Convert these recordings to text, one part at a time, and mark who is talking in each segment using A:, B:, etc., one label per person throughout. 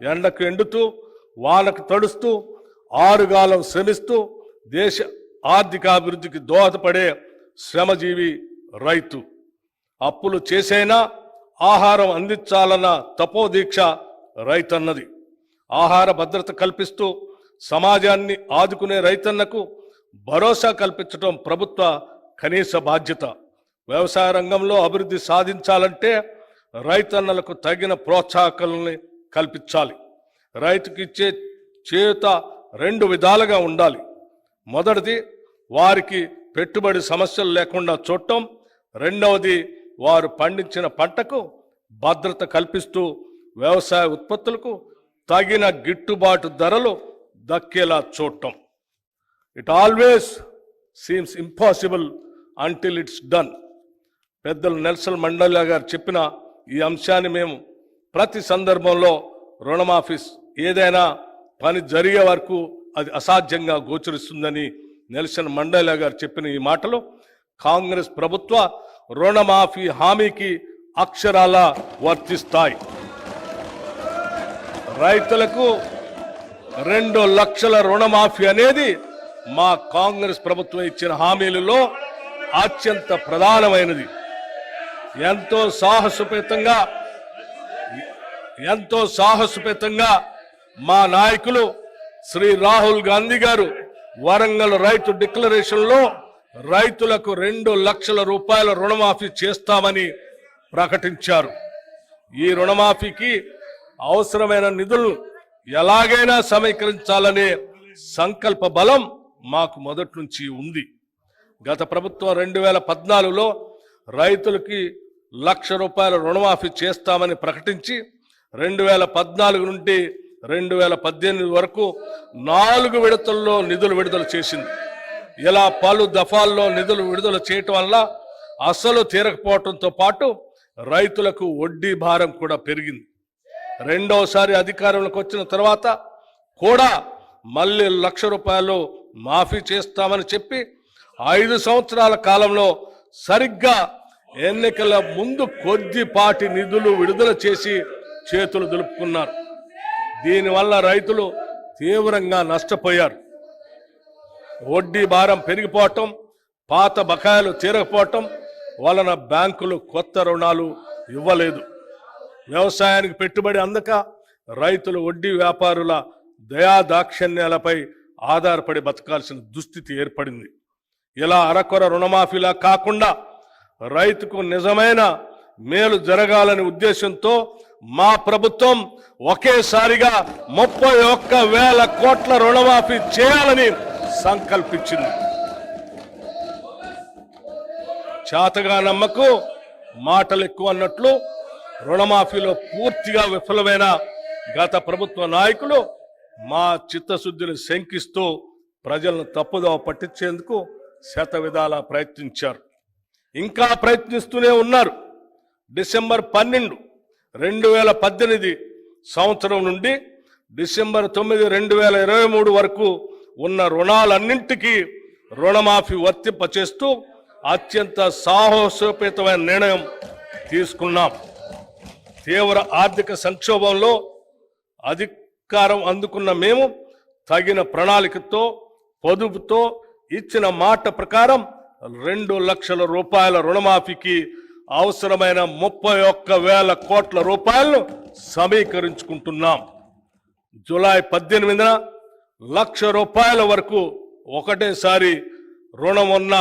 A: ఎండకు ఎండుతూ వానకు తడుస్తూ ఆరుగాలం శ్రమిస్తూ దేశ ఆర్థికాభివృద్ధికి దోహదపడే శ్రమజీవి రైతు. అప్పులు చేసైనా ఆహారం అందించాలన్న తపోదీక్ష రైతన్నది. ఆహార భద్రత కల్పిస్తూ సమాజాన్ని ఆదుకునే రైతన్నకు భరోసా కల్పించడం ప్రభుత్వ కనీస బాధ్యత. వ్యవసాయ రంగంలో అభివృద్ధి సాధించాలంటే రైతన్నలకు తగిన ప్రోత్సాహకాలని కల్పించాలి. రైతుకి ఇచ్చే చేయూత 2 విధాలుగా ఉండాలి. మొదటిది వారికి పెట్టుబడి సమస్యలు లేకుండా చూడటం, రెండవది వారు పండించిన పంటకు భద్రత కల్పిస్తూ వ్యవసాయ ఉత్పత్తులకు తగిన గిట్టుబాటు ధరలు దక్కేలా చూడటం. It always seems impossible until it's done. పెద్దలు నెల్సన్ మండేలా గారు చెప్పిన ఈ అంశాన్ని మేము ప్రతి సందర్భంలో రుణమాఫీ ఏదైనా పని జరిగే వరకు అది అసాధ్యంగా గోచరిస్తుందని నెల్సన్ మండేలా గారు చెప్పిన ఈ మాటలు కాంగ్రెస్ ప్రభుత్వ రుణమాఫీ హామీకి అక్షరాల వర్తిస్తాయి. రైతులకు 2 లక్షల రుణమాఫీ అనేది మా కాంగ్రెస్ ప్రభుత్వం ఇచ్చిన హామీలలో అత్యంత ప్రధానమైనది. ఎంతో సాహసోపేతంగా మా నాయకులు శ్రీ రాహుల్ గాంధీ గారు వరంగల్ రైతు డిక్లరేషన్లో రైతులకు 2 లక్షల రూపాయల రుణమాఫీ చేస్తామని ప్రకటించారు. ఈ రుణమాఫీకి అవసరమైన నిధులు ఎలాగైనా సమీకరించాలనే సంకల్ప బలం మాకు మొదటి నుంచి ఉంది. గత ప్రభుత్వం 2014లో రైతులకి 1 లక్ష రూపాయల రుణమాఫీ చేస్తామని ప్రకటించి 2014 నుండి 2018 వరకు 4 విడతల్లో నిధులు విడుదల చేసింది. ఇలా పలు దఫాల్లో నిధులు విడుదల చేయటం వల్ల అసలు తీరకపోవడంతో పాటు రైతులకు వడ్డీ భారం కూడా పెరిగింది. రెండోసారి అధికారంలోకి వచ్చిన తర్వాత కూడా మళ్ళీ 1 లక్ష రూపాయలు మాఫీ చేస్తామని చెప్పి 5 సంవత్సరాల కాలంలో సరిగ్గా ఎన్నికల ముందు కొద్దిపాటి నిధులు విడుదల చేసి చేతులు దులుపుకున్నారు. దీనివల్ల రైతులు తీవ్రంగా నష్టపోయారు. వడ్డీ భారం పెరిగిపోవటం, పాత బకాయిలు తీరకపోవటం వలన బ్యాంకులు కొత్త రుణాలు ఇవ్వలేదు. వ్యవసాయానికి పెట్టుబడి అందక రైతులు వడ్డీ వ్యాపారుల దయాదాక్షిణ్యాలపై ఆధారపడి బతకాల్సిన దుస్థితి ఏర్పడింది. ఇలా అరకొర రుణమాఫీలా కాకుండా రైతుకు నిజమైన మేలు జరగాలనే ఉద్దేశంతో మా ప్రభుత్వం ఒకేసారిగా 31,000 కోట్ల రుణమాఫీ చేయాలని సంకల్పించింది. చేతగా నమ్మకు మాటలు ఎక్కువ అన్నట్లు రుణమాఫీలో పూర్తిగా విఫలమైన గత ప్రభుత్వ నాయకులు మా చిత్తశుద్ధిని శంకిస్తూ ప్రజలను తప్పుదోవ పట్టించేందుకు శతవిధాలా ప్రయత్నించారు. ఇంకా ప్రయత్నిస్తూనే ఉన్నారు. డిసెంబర్ 12, 2018 సంవత్సరం నుండి డిసెంబర్ 9, 2023 వరకు ఉన్న రుణాలన్నింటికీ రుణమాఫీ వర్తింపచేస్తూ అత్యంత సాహసోపేతమైన నిర్ణయం తీసుకున్నాం. తీవ్ర ఆర్థిక సంక్షోభంలో అధికారం అందుకున్న మేము తగిన ప్రణాళికతో పొదుపుతో ఇచ్చిన మాట ప్రకారం 2 లక్షల రూపాయల రుణమాఫీకి అవసరమైన 31,000 కోట్ల రూపాయలను సమీకరించుకుంటున్నాం. జూలై 18న 1 లక్ష రూపాయల వరకు ఒకటేసారి రుణం ఉన్న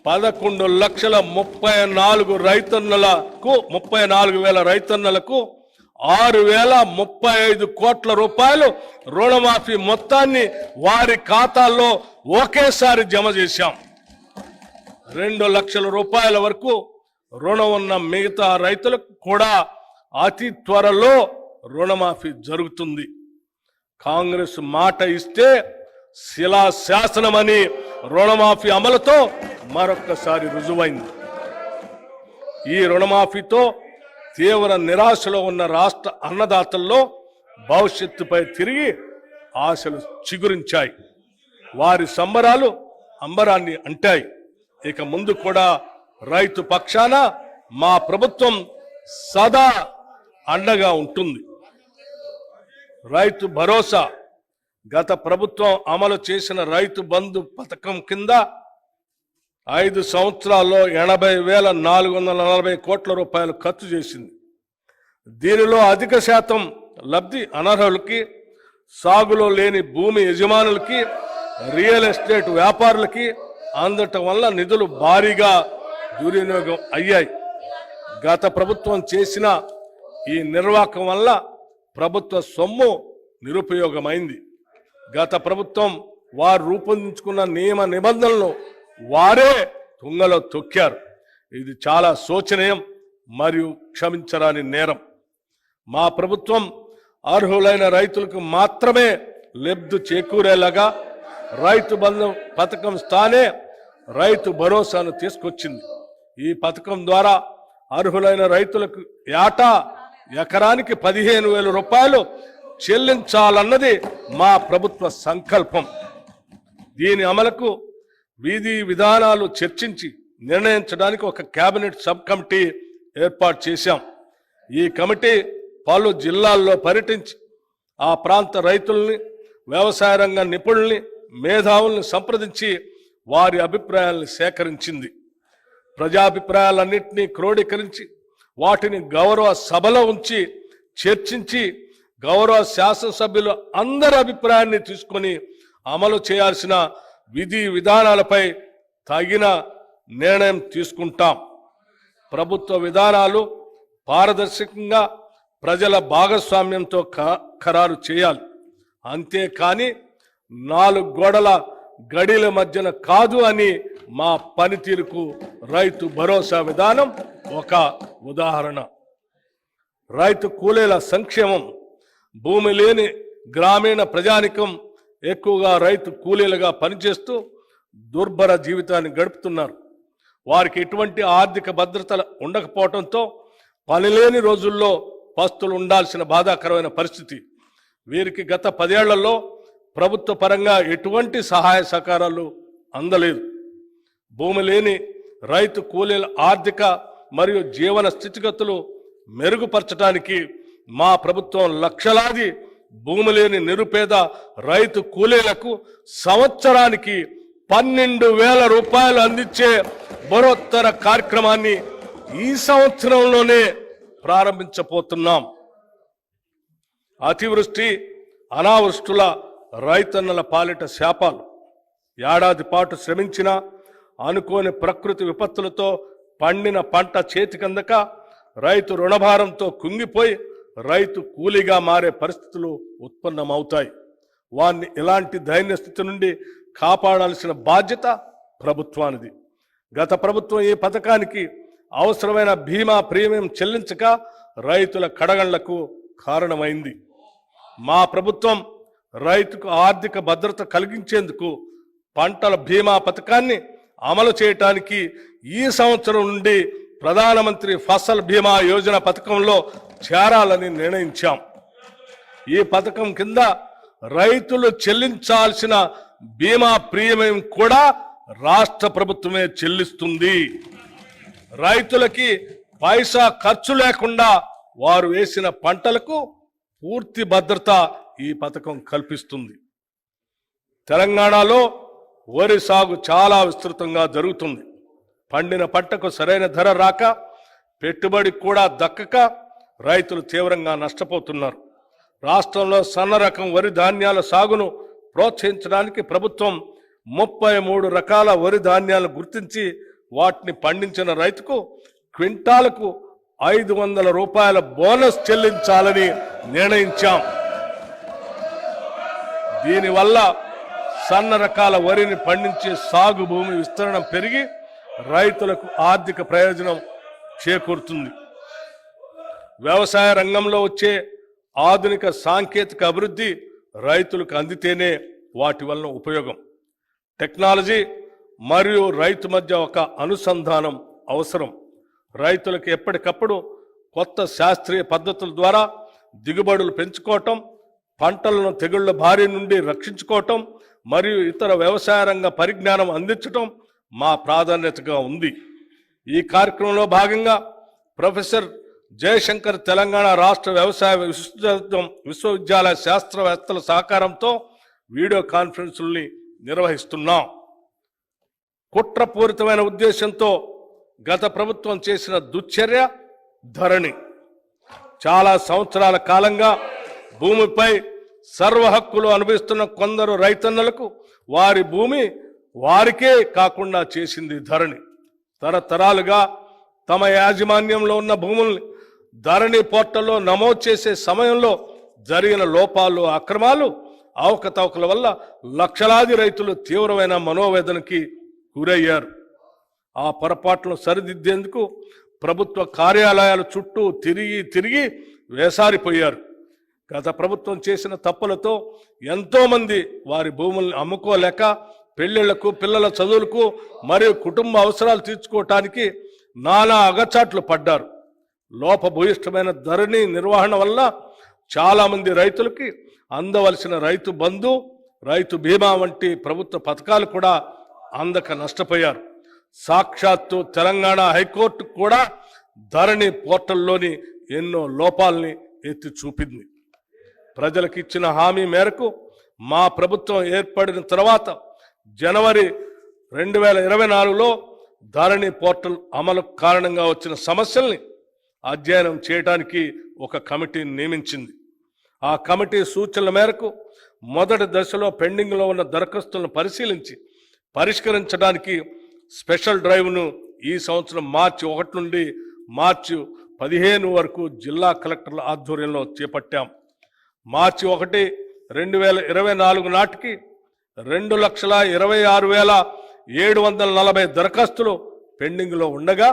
A: 11,34,000 రైతన్నలకు 6,035 కోట్ల రూపాయలు రుణమాఫీ మొత్తాన్ని వారి ఖాతాల్లో ఒకేసారి జమ చేశాం. 2 లక్షల రూపాయల వరకు రుణం ఉన్న మిగతా రైతులకు కూడా అతి త్వరలో రుణమాఫీ జరుగుతుంది. కాంగ్రెస్ మాట ఇస్తే శిలాశాసనమని రుణమాఫీ అమలుతో మరొక్కసారి రుజువైంది. ఈ రుణమాఫీతో తీవ్ర నిరాశలో ఉన్న రాష్ట్ర అన్నదాతల్లో భవిష్యత్తుపై తిరిగి ఆశలు చిగురించాయి. వారి సంబరాలు అంబరాన్ని అంటాయి. ఇక ముందు కూడా రైతు పక్షాన మా ప్రభుత్వం సదా అండగా ఉంటుంది. రైతు భరోసా గత ప్రభుత్వం అమలు చేసిన రైతు బంధు పథకం కింద 5 సంవత్సరాల్లో 80,440 కోట్ల రూపాయలు ఖర్చు చేసింది. దీనిలో అధిక శాతం లబ్ధి అనర్హులకి, సాగులో లేని భూమి యజమానులకి, రియల్ ఎస్టేట్ వ్యాపారులకి అందటం వల్ల నిధులు భారీగా దుర్వినియోగం అయ్యాయి. గత ప్రభుత్వం చేసిన ఈ నిర్వాహకం వల్ల ప్రభుత్వ సొమ్ము నిరుపయోగమైంది. గత ప్రభుత్వం వారు రూపొందించుకున్న నియమ నిబంధనలను వారే తుంగలో తొక్కారు. ఇది చాలా శోచనీయం మరియు క్షమించరాని నేరం. మా ప్రభుత్వం అర్హులైన రైతులకు మాత్రమే లబ్ధి చేకూరేలాగా రైతు బంధు పథకం స్థానే రైతు భరోసాను తీసుకొచ్చింది. ఈ పథకం ద్వారా అర్హులైన రైతులకు ఏటా ఎకరానికి 15,000 రూపాయలు చెల్లించాలన్నది మా ప్రభుత్వ సంకల్పం. దీని అమలుకు విధి విధానాలు చర్చించి నిర్ణయించడానికి ఒక కేబినెట్ సబ్ కమిటీ ఏర్పాటు చేశాం. ఈ కమిటీ పలు జిల్లాల్లో పర్యటించి ఆ ప్రాంత రైతుల్ని, వ్యవసాయ రంగ నిపుణుల్ని, మేధావుల్ని సంప్రదించి వారి అభిప్రాయాలను సేకరించింది. ప్రజాభిప్రాయాలన్నింటినీ క్రోడీకరించి వాటిని గౌరవ సభలో ఉంచి చర్చించి గౌరవ శాసనసభ్యులు అందరి అభిప్రాయాన్ని తీసుకొని అమలు చేయాల్సిన విధి విధానాలపై తగిన నిర్ణయం తీసుకుంటాం. ప్రభుత్వ విధానాలు పారదర్శకంగా ప్రజల భాగస్వామ్యంతో ఖరారు చేయాలి. అంతేకాని 4 గోడల గడిల మధ్యన కాదు అని మా పనితీరుకు రైతు భరోసా విధానం ఒక ఉదాహరణ. రైతు కూలీల సంక్షేమం. భూమి లేని గ్రామీణ ప్రజానికం ఎక్కువగా రైతు కూలీలుగా పనిచేస్తూ దుర్భర జీవితాన్ని గడుపుతున్నారు. వారికి ఎటువంటి ఆర్థిక భద్రత ఉండకపోవడంతో పనిలేని రోజుల్లో పస్తులు ఉండాల్సిన బాధాకరమైన పరిస్థితి. వీరికి గత 10 ఏళ్లలో ప్రభుత్వ పరంగా ఎటువంటి సహాయ సహకారాలు అందలేదు. భూమి లేని రైతు కూలీల ఆర్థిక మరియు జీవన స్థితిగతులు మెరుగుపరచడానికి మా ప్రభుత్వం లక్షలాది భూమి లేని నిరుపేద రైతు కూలీలకు సంవత్సరానికి 12,000 రూపాయలు అందించే బరోత్తర కార్యక్రమాన్ని ఈ సంవత్సరంలోనే ప్రారంభించబోతున్నాం. అతివృష్టి, అనావృష్టుల రైతన్నల పాలిట శాపాలు. ఏడాది పాటు శ్రమించిన అనుకోని ప్రకృతి విపత్తులతో పండిన పంట చేతికందక రైతు రుణభారంతో కుంగిపోయి రైతు కూలీగా మారే పరిస్థితులు ఉత్పన్నమవుతాయి. వారిని ఇలాంటి దైన్య స్థితి నుండి కాపాడాల్సిన బాధ్యత ప్రభుత్వానిది. గత ప్రభుత్వం ఈ పథకానికి అవసరమైన బీమా ప్రీమియం చెల్లించక రైతుల కడగండ్లకు కారణమైంది. మా ప్రభుత్వం రైతుకు ఆర్థిక భద్రత కలిగించేందుకు పంటల బీమా పథకాన్ని అమలు చేయటానికి ఈ సంవత్సరం నుండి ప్రధానమంత్రి ఫసల్ బీమా యోజన పథకంలో చేరాలని నిర్ణయించాం. ఈ పథకం కింద రైతులు చెల్లించాల్సిన బీమా ప్రీమియం కూడా రాష్ట్ర ప్రభుత్వమే చెల్లిస్తుంది. రైతులకి పైసా ఖర్చు లేకుండా వారు వేసిన పంటలకు పూర్తి భద్రత ఈ పథకం కల్పిస్తుంది. తెలంగాణలో వరి సాగు చాలా విస్తృతంగా జరుగుతుంది. పండిన పంటకు సరైన ధర రాక, పెట్టుబడి కూడా దక్కక రైతులు తీవ్రంగా నష్టపోతున్నారు. రాష్ట్రంలో సన్న రకం వరి ధాన్యాల సాగును ప్రోత్సహించడానికి ప్రభుత్వం 33 రకాల వరి ధాన్యాలను గుర్తించి వాటిని పండించిన రైతుకు క్వింటాలకు 500 రూపాయల బోనస్ చెల్లించాలని నిర్ణయించాం. దీనివల్ల సన్న రకాల వరిని పండించే సాగు భూమి విస్తరణ పెరిగి రైతులకు ఆర్థిక ప్రయోజనం చేకూరుతుంది. వ్యవసాయ రంగంలో వచ్చే ఆధునిక సాంకేతిక అభివృద్ధి రైతులకు అందితేనే వాటి వలన ఉపయోగం. టెక్నాలజీ మరియు రైతు మధ్య ఒక అనుసంధానం అవసరం. రైతులకు ఎప్పటికప్పుడు కొత్త శాస్త్రీయ పద్ధతుల ద్వారా దిగుబడులు పెంచుకోవటం, పంటలను తెగుళ్ల బారి నుండి రక్షించుకోవటం మరియు ఇతర వ్యవసాయ రంగ పరిజ్ఞానం అందించటం మా ప్రాధాన్యతగా ఉంది. ఈ కార్యక్రమంలో భాగంగా ప్రొఫెసర్ జయశంకర్ తెలంగాణ రాష్ట్ర వ్యవసాయ విశ్వవిద్యాలయ శాస్త్రవేత్తల సహకారంతో వీడియో కాన్ఫరెన్సుల్ని నిర్వహిస్తున్నాం. కుట్రపూరితమైన ఉద్దేశంతో గత ప్రభుత్వం చేసిన దుశ్చర్య ధరణి. చాలా సంవత్సరాల కాలంగా భూమిపై సర్వ హక్కులు అనుభవిస్తున్న కొందరు రైతన్నలకు వారి భూమి వారికే కాకుండా చేసింది ధరణి. తరతరాలుగా తమ యాజమాన్యంలో ఉన్న భూముల్ని ధరణి పోర్టల్లో నమోదు చేసే సమయంలో జరిగిన లోపాలు, అక్రమాలు, అవకతవకల వల్ల లక్షలాది రైతులు తీవ్రమైన మనోవేదనకి గురయ్యారు. ఆ పొరపాట్లను సరిదిద్దేందుకు ప్రభుత్వ కార్యాలయాల చుట్టూ తిరిగి వేసారిపోయారు. గత ప్రభుత్వం చేసిన తప్పులతో ఎంతోమంది వారి భూముల్ని అమ్ముకోలేక పెళ్లిళ్లకు, పిల్లల చదువులకు మరియు కుటుంబ అవసరాలు తీర్చుకోవటానికి నానా అగచాట్లు పడ్డారు. లోపభూయిష్టమైన ధరణి నిర్వహణ వల్ల చాలా మంది రైతులకి అందవలసిన రైతు బంధు, రైతు బీమా వంటి ప్రభుత్వ పథకాలు కూడా అందక నష్టపోయారు. సాక్షాత్తు తెలంగాణ హైకోర్టు కూడా ధరణి పోర్టల్లోని ఎన్నో లోపాలని ఎత్తి చూపింది. ప్రజలకు ఇచ్చిన హామీ మేరకు మా ప్రభుత్వం ఏర్పడిన తర్వాత జనవరి 2024లో ధరణి పోర్టల్ అమలు కారణంగా వచ్చిన సమస్యల్ని అధ్యయనం చేయడానికి ఒక కమిటీని నియమించింది. ఆ కమిటీ సూచనల మేరకు మొదటి దశలో పెండింగ్లో ఉన్న దరఖాస్తులను పరిశీలించి పరిష్కరించడానికి స్పెషల్ డ్రైవ్ను ఈ సంవత్సరం మార్చి 1 నుండి మార్చి 15 వరకు జిల్లా కలెక్టర్ల ఆధ్వర్యంలో చేపట్టాం. మార్చి 1, 2024 నాటికి 2,26,740 దరఖాస్తులు పెండింగ్లో ఉండగా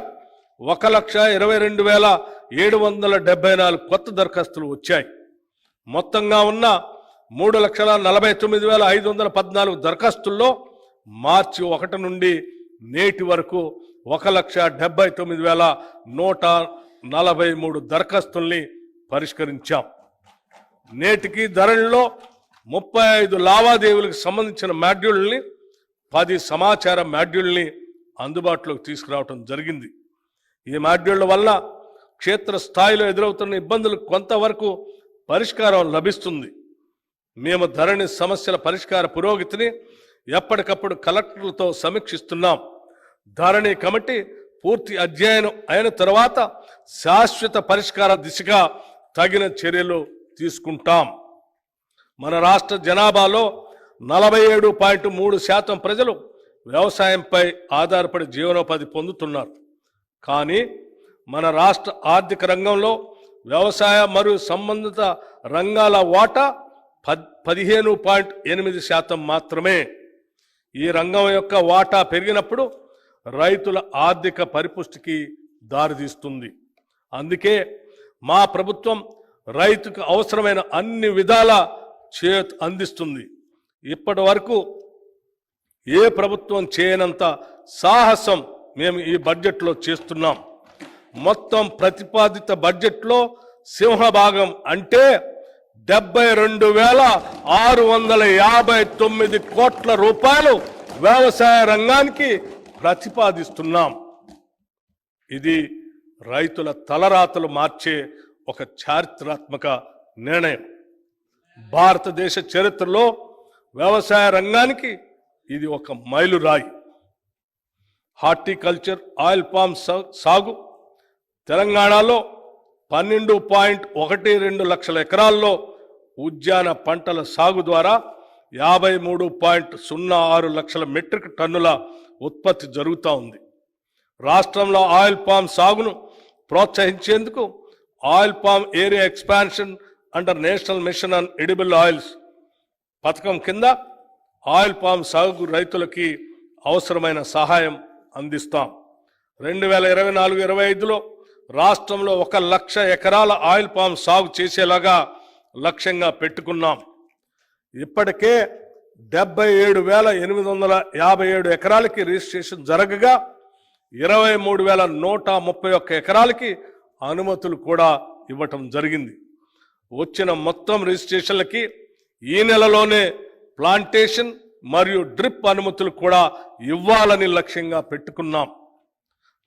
A: 1,22,774 కొత్త దరఖాస్తులు వచ్చాయి. మొత్తంగా ఉన్న 3,49,514 దరఖాస్తుల్లో మార్చి 1 నుండి నేటి వరకు 1,79,143 దరఖాస్తుల్ని పరిష్కరించాం. నేటికి ధరణిలో 35 లావాదేవీలకు సంబంధించిన మాడ్యూల్ని 10 సమాచార మాడ్యూల్ని అందుబాటులోకి తీసుకురావడం జరిగింది. ఈ మాడ్యూళ్ల వల్ల క్షేత్రస్థాయిలో ఎదురవుతున్న ఇబ్బందులకు కొంతవరకు పరిష్కారం లభిస్తుంది. మేము ధరణి సమస్యల పరిష్కార పురోగతిని ఎప్పటికప్పుడు కలెక్టర్లతో సమీక్షిస్తున్నాం. ధరణి కమిటీ పూర్తి అధ్యయనం అయిన తర్వాత శాశ్వత పరిష్కార దిశగా తగిన చర్యలు తీసుకుంటాం. మన రాష్ట్ర జనాభాలో 47.3% ప్రజలు వ్యవసాయంపై ఆధారపడి జీవనోపాధి పొందుతున్నారు. కానీ మన రాష్ట్ర ఆర్థిక రంగంలో వ్యవసాయ మరియు సంబంధిత రంగాల వాటా 15.8% మాత్రమే. ఈ రంగం యొక్క వాటా పెరిగినప్పుడు రైతుల ఆర్థిక పరిపుష్టికి దారితీస్తుంది. అందుకే మా ప్రభుత్వం రైతుకు అవసరమైన అన్ని విధాల చేయూత అందిస్తుంది. ఇప్పటి వరకు ఏ ప్రభుత్వం చేయనంత సాహసం మేము ఈ బడ్జెట్లో చేస్తున్నాం. మొత్తం ప్రతిపాదిత బడ్జెట్లో సింహభాగం అంటే 72,659 కోట్ల రూపాయలు వ్యవసాయ రంగానికి ప్రతిపాదిస్తున్నాం. ఇది రైతుల తలరాతలు మార్చే ఒక చారిత్రాత్మక నిర్ణయం. భారతదేశ చరిత్రలో వ్యవసాయ రంగానికి ఇది ఒక మైలురాయి. హార్టికల్చర్, ఆయిల్ పామ్ సాగు తెలంగాణలో 12.12 లక్షల ఎకరాల్లో ఉద్యాన పంటల సాగు ద్వారా 53.06 లక్షల మెట్రిక్ టన్నుల ఉత్పత్తి జరుగుతూ ఉంది. రాష్ట్రంలో ఆయిల్ పామ్ సాగును ప్రోత్సహించేందుకు oil palm area expansion under national mission on edible oils పథకం కింద ఆయిల్ పామ్ సాగు రైతులకి అవసరమైన సహాయం అందిస్తాం. 2024-25లో రాష్ట్రంలో 1 లక్ష ఎకరాల ఆయిల్ పామ్ సాగు చేసేలాగా లక్ష్యంగా పెట్టుకున్నాం. ఇప్పటికే 77,857 ఎకరాలకి రిజిస్ట్రేషన్ జరగగా 23,131 ఎకరాలకి అనుమతులు కూడా ఇవ్వటం జరిగింది. వచ్చిన మొత్తం రిజిస్ట్రేషన్లకి ఈ నెలలోనే ప్లాంటేషన్ మరియు డ్రిప్ అనుమతులు కూడా ఇవ్వాలని లక్ష్యంగా పెట్టుకున్నాం.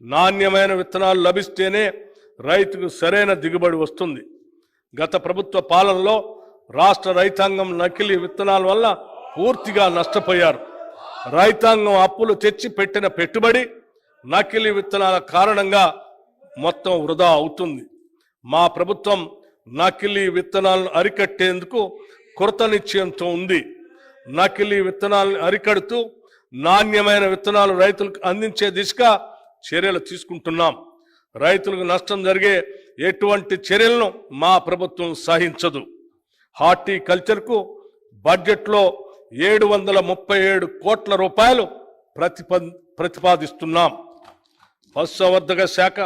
A: నాణ్యమైన విత్తనాలు లభిస్తేనే రైతుకు సరైన దిగుబడి వస్తుంది. గత ప్రభుత్వ పాలనలో రాష్ట్ర రైతాంగం నకిలీ విత్తనాల వల్ల పూర్తిగా నష్టపోయారు. రైతాంగం అప్పులు తెచ్చి పెట్టిన పెట్టుబడి నకిలీ విత్తనాల కారణంగా మొత్తం వృధా అవుతుంది. మా ప్రభుత్వం నకిలీ విత్తనాలను అరికట్టేందుకు కృత నిశ్చయంతో ఉంది. నకిలీ విత్తనాలను అరికడుతూ నాణ్యమైన విత్తనాలు రైతులకు అందించే దిశగా చర్యలు తీసుకుంటున్నాం. రైతులకు నష్టం జరిగే ఎటువంటి చర్యలను మా ప్రభుత్వం సహించదు. హార్టికల్చర్కు బడ్జెట్లో 737 కోట్ల రూపాయలు ప్రతిపాదిస్తున్నాం. పశుసంవర్ధక శాఖ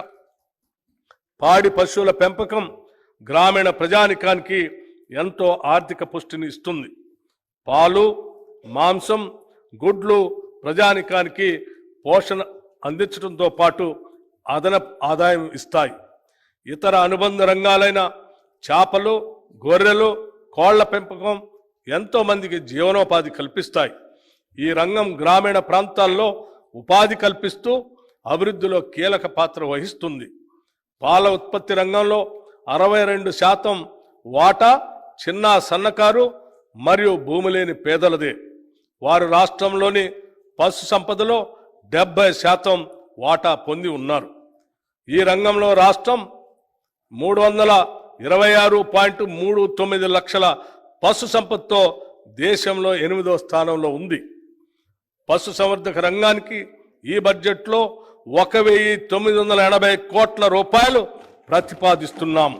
A: పాడి పశువుల పెంపకం గ్రామీణ ప్రజానికానికి ఎంతో ఆర్థిక పుష్టిని ఇస్తుంది. పాలు, మాంసం, గుడ్లు ప్రజానికానికి పోషణ అందించడంతో పాటు అదనపు ఆదాయం ఇస్తాయి. ఇతర అనుబంధ రంగాలైన చేపలు, గొర్రెలు, కోళ్ల పెంపకం ఎంతో మందికి జీవనోపాధి కల్పిస్తాయి. ఈ రంగం గ్రామీణ ప్రాంతాల్లో ఉపాధి కల్పిస్తూ అభివృద్ధిలో కీలక పాత్ర వహిస్తుంది. పాల ఉత్పత్తి రంగంలో 62% వాటా చిన్న, సన్నకారు మరియు భూమి లేని పేదలదే. వారు రాష్ట్రంలోని పశు సంపదలో 70% వాటా పొంది ఉన్నారు. ఈ రంగంలో రాష్ట్రం 326.39 లక్షల పశు సంపదతో దేశంలో 8వ స్థానంలో ఉంది. పశు సంవర్ధక రంగానికి ఈ బడ్జెట్లో 1980 కోట్ల రూపాయలు ప్రతిపాదిస్తున్నాము.